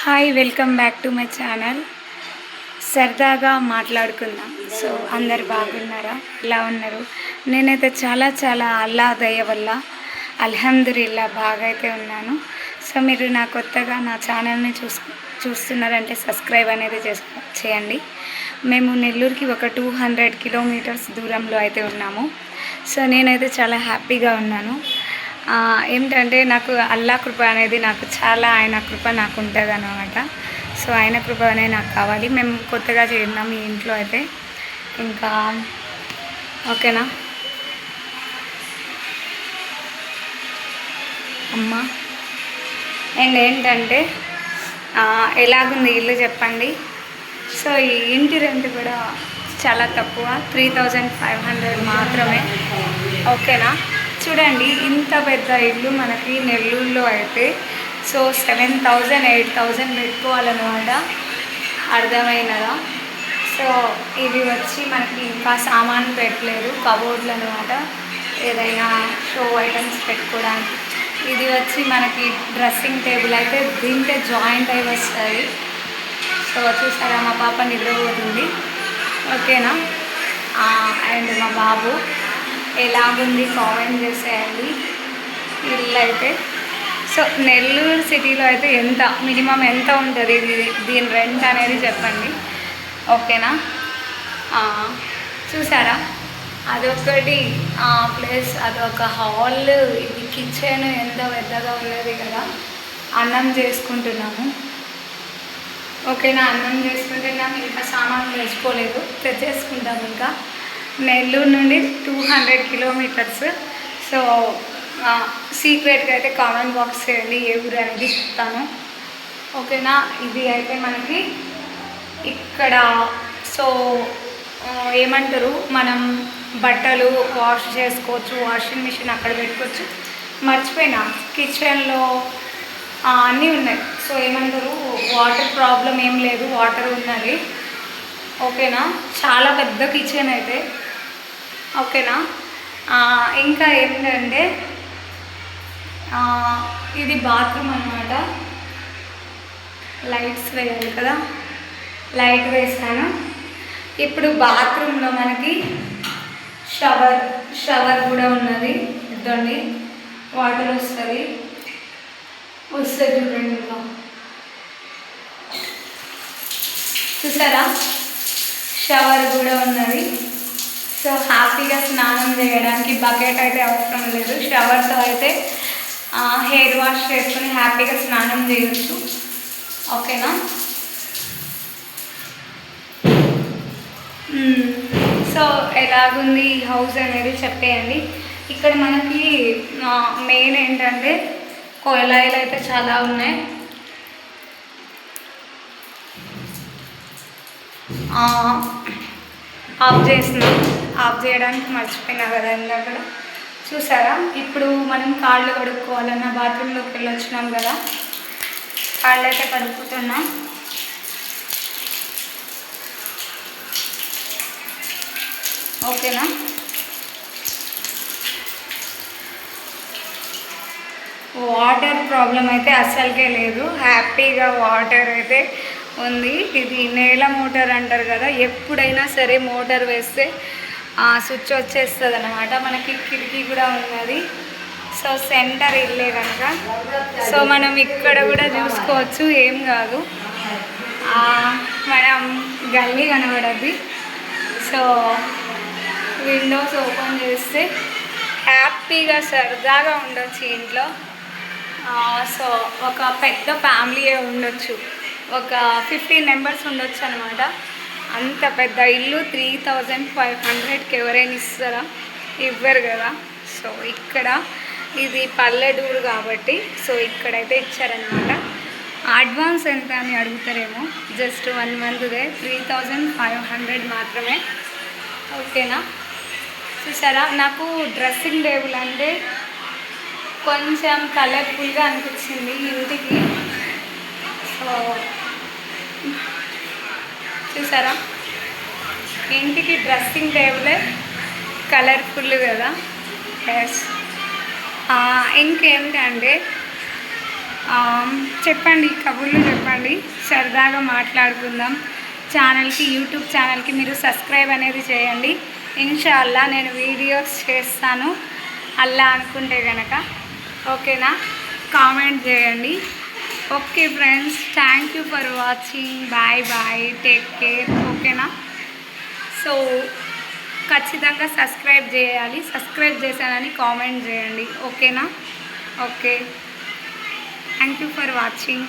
Hi welcome back to my channel. సరదాగా మాట్లాడుకుందాం. So అందరు బాగున్నారా? ఎలా ఉన్నారు? నేనైతే చాలా అల్లా దయ వల్ల అల్హమ్దులిల్లా బాగా అయితే ఉన్నాను. సో మీరు కొత్తగా నా ఛానల్ని చూస్తున్నారంటే సబ్స్క్రైబ్ అనేది చేయండి. మేము నెల్లూరుకి ఒక 200 కిలోమీటర్స్ దూరంలో అయితే ఉన్నాము. సో నేనైతే చాలా హ్యాపీగా ఉన్నాను. ఏంటంటే నాకు అల్లా కృప అనేది ఆయన కృప నాకు ఉంటుంది అన్నమాట. సో ఆయన కృప అనేది నాకు కావాలి. మేము కొత్తగా చేరినాం ఈ ఇంట్లో అయితే. ఇంకా ఓకేనా అమ్మా. అండ్ ఏంటంటే ఎలాగుంది ఇల్లు చెప్పండి. సో ఈ ఇంటి రెంట్ కూడా చాలా తక్కువ, 3500 మాత్రమే. ఓకేనా, చూడండి ఇంత పెద్ద ఇల్లు మనకి నెల్లూరులో అయితే సో 7000 8000 పెట్టుకోవాలన్నమాట. అర్థమైనదా? సో ఇది వచ్చి మనకి ఇంకా సామాన్ పెట్టలేదు, కబోర్డ్లు అనమాట, ఏదైనా షో ఐటమ్స్ పెట్టుకోవడానికి. ఇది వచ్చి మనకి డ్రెస్సింగ్ టేబుల్ అయితే దీంట్లో జాయింట్ అయి వస్తుంది. సో చూసారా మా పాప నిద్రపోతుంది. ఓకేనా, అండ్ మా బాబు ఎలాగుంది కామెంట్ చేసేయండి. ఇల్లు అయితే సో నెల్లూరు సిటీలో అయితే మినిమం ఎంత ఉంటుంది దీని రెంట్ అనేది చెప్పండి. ఓకేనా, చూసారా అదొకటి ప్లేస్, అదొక హాల్, ఇది కిచెన్ ఎంత పెద్దగా ఉన్నది కదా. అన్నం చేసుకుంటున్నాము. ఓకేనా, అన్నం చేసుకుంటున్నాము. ఇంకా సామాన్లు తెచ్చేసుకుంటాము. ఇంకా నెల్లూరు నుండి 200 కిలోమీటర్స్. సో సీక్రెట్గా అయితే కామెంట్ బాక్స్ చేయండి ఏ ఊరు అనేది చెప్తాను. ఓకేనా, ఇది అయితే మనకి ఇక్కడ సో ఏమంటారు, మనం బట్టలు వాష్ చేసుకోవచ్చు, వాషింగ్ మిషన్ అక్కడ పెట్టుకోవచ్చు. మర్చిపోయినా కిచెన్లో అన్నీ ఉన్నాయి. సో ఏమంటారు, వాటర్ ప్రాబ్లం ఏం లేదు, వాటర్ ఉన్నది. ఓకేనా, చాలా పెద్ద కిచెన్ అయితే. ఓకేనా, ఇంకా ఏంటంటే ఇది బాత్రూమ్ అన్నమాట. లైట్స్ వేయాలి కదా, లైట్ వేస్తాను. ఇప్పుడు బాత్రూంలో మనకి షవర్ కూడా ఉన్నది. ఇద్దండి, వాటర్ వస్తుంది చూడండి. ఇంకా చూసారా, షవర్ కూడా ఉన్నది. సో హ్యాపీగా స్నానం చేయడానికి బకెట్ అయితే అవసరం లేదు. షవర్తో అయితే హెయిర్ వాష్ చేసుకుని హ్యాపీగా స్నానం చేయొచ్చు. ఓకేనా, సో ఎలాగుంది హౌస్ అనేది చెప్పేయండి. ఇక్కడ మనకి మెయిన్ ఏంటంటే కొలాయిలు అయితే చాలా ఉన్నాయి. ఆఫ్ చేయడానికి మర్చిపోయినా కదా ఇందాక. చూసారా, ఇప్పుడు మనం కాళ్ళు కడుక్కోవాలన్నా బాత్రూంలోకి వెళ్ళి వచ్చినాం కదా, కాళ్ళు అయితే కడుక్కుతున్నాం. ఓకేనా, వాటర్ ప్రాబ్లం అయితే అస్సలకే లేదు. హ్యాపీగా వాటర్ అయితే ఉంది. ఇది నేల మోటార్ అంటారు కదా, ఎప్పుడైనా సరే మోటార్ వేస్తే స్విచ్ వచ్చేస్తుంది అన్నమాట. మనకి కిటికీ కూడా ఉన్నది. సో సెంటర్ ఇల్లే కనుక సో మనం ఇక్కడ కూడా చూసుకోవచ్చు, ఏం కాదు. మనం గల్లీ కనబడద్ది. సో విండోస్ ఓపెన్ చేస్తే హ్యాపీగా సరదాగా ఉండొచ్చు ఇంట్లో. సో ఒక పెద్ద ఫ్యామిలీ ఉండొచ్చు, ఒక 15 మెంబర్స్ ఉండొచ్చు అనమాట. అంత పెద్ద ఇల్లు 3500కి ఎవరైనా ఇస్తారా? ఇవ్వరు కదా. సో ఇక్కడ ఇది పల్లెటూరు కాబట్టి సో ఇక్కడైతే ఇచ్చారనమాట. అడ్వాన్స్ ఎంత అని అడుగుతారేమో, జస్ట్ 1 మంత్దే 3500 మాత్రమే. ఓకేనా, చూసారా, నాకు డ్రెస్సింగ్ టేబుల్ అంటే కొంచెం కలర్ఫుల్గా అనిపించింది ఇంటికి. సో చూసారా, ఇంటికి డ్రెస్సింగ్ టేబులే కలర్ఫుల్ కదా. ఎస్, ఇంకేంటంటే చెప్పండి, కబుర్లు చెప్పండి, సరదాగా మాట్లాడుకుందాం. యూట్యూబ్ ఛానల్కి మీరు సబ్స్క్రైబ్ అనేది చేయండి. ఇన్షాల్లా నేను వీడియోస్ చేస్తాను అల్లా అనుకుంటే కనుక. ఓకేనా? కామెంట్ చేయండి. Okay friends, thank you for watching. Bye bye, take care. ఓకేనా? సో ఖచ్చితంగా సబ్స్క్రైబ్ చేయాలి. సబ్స్క్రైబ్ చేశానని కామెంట్ చేయండి. ఓకేనా? Okay, thank you for watching.